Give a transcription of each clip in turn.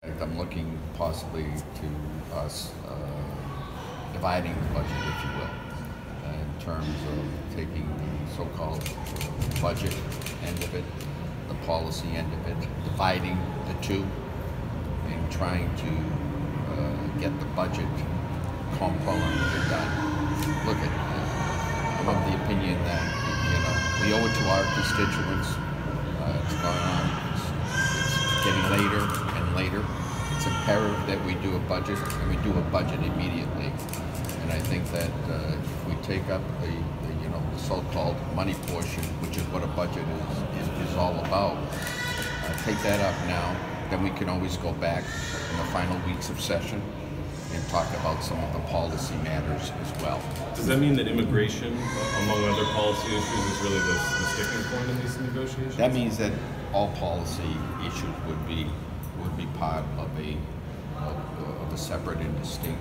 I'm looking possibly to us dividing the budget, if you will, in terms of taking the so-called budget end of it, the policy end of it, dividing the two, and trying to get the budget component done. Look I'm of the opinion that we owe it to our constituents. It's going on. It's getting later and later. It's imperative that we do a budget, and we do a budget immediately. And I think that if we take up the so-called money portion, which is what a budget is all about, take that up now, then we can always go back in the final weeks of session and talk about some of the policy matters as well. Does that mean that immigration, among other policy issues, is really the sticking point in these negotiations? That means that all policy issues would be part of a separate and distinct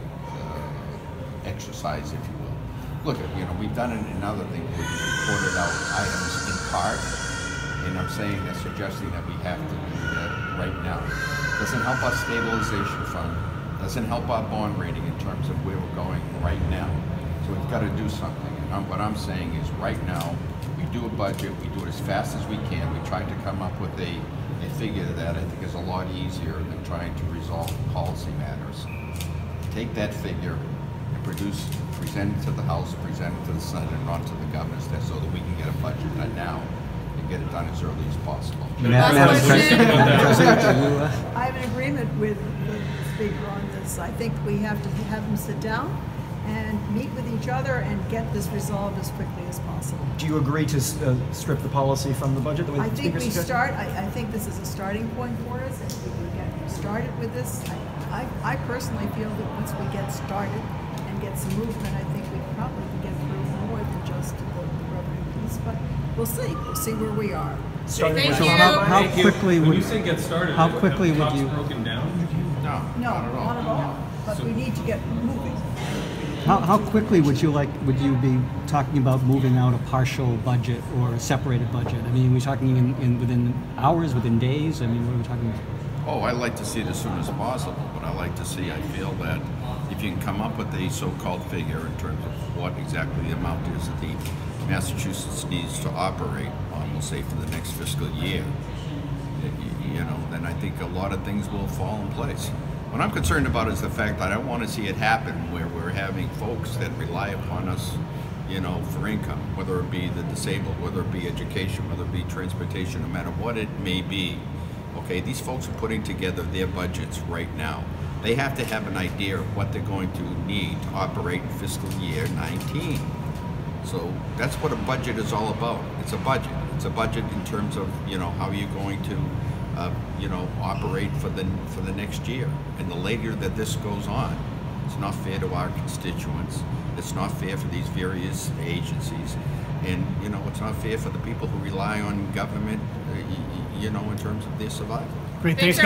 exercise, if you will. Look, we've done it in other things. We've reported out items in part, and I'm saying that, suggesting that we have to do that right now. Doesn't help our stabilization fund. Doesn't help our bond rating in terms of where we're going right now. So we've got to do something. And what I'm saying is, right now, we do a budget. We do it as fast as we can. We try to come up with a figure that I think is a lot easier than trying to resolve policy matters. Take that figure and present it to the House, present it to the Senate, and run to the governor's desk so that we can get a budget done now and get it done as early as possible. I have an agreement with the Speaker on this. I think we have to have them sit down and meet with each other and get this resolved as quickly as possible. Do you agree to strip the policy from the budget? I think we start. I think this is a starting point for us, and we can get started with this. I personally feel that once we get started and get some movement, I think we probably can get through more than just the revenue piece. But we'll see. We'll see where we are. How quickly would you say get started? How quickly would you? Broken down? No, not at all. But we need to get moving. How quickly would you be talking about moving out a partial budget or a separated budget? I mean, are we talking within hours, within days? I mean, what are we talking about? Oh, I like to see it as soon as possible, but I feel that if you can come up with a so-called figure in terms of what exactly the amount is that the Massachusetts needs to operate on, we'll say, for the next fiscal year, then I think a lot of things will fall in place. What I'm concerned about is the fact that I don't want to see it happen where we're having folks that rely upon us, for income, whether it be the disabled, whether it be education, whether it be transportation, no matter what it may be. Okay, these folks are putting together their budgets right now. They have to have an idea of what they're going to need to operate in fiscal year 19. So that's what a budget is all about. It's a budget. It's a budget in terms of how you're going to operate for the next year. And the later that this goes on, it's not fair to our constituents. It's not fair for these various agencies, and it's not fair for the people who rely on government, in terms of their survival. Great, thanks guys.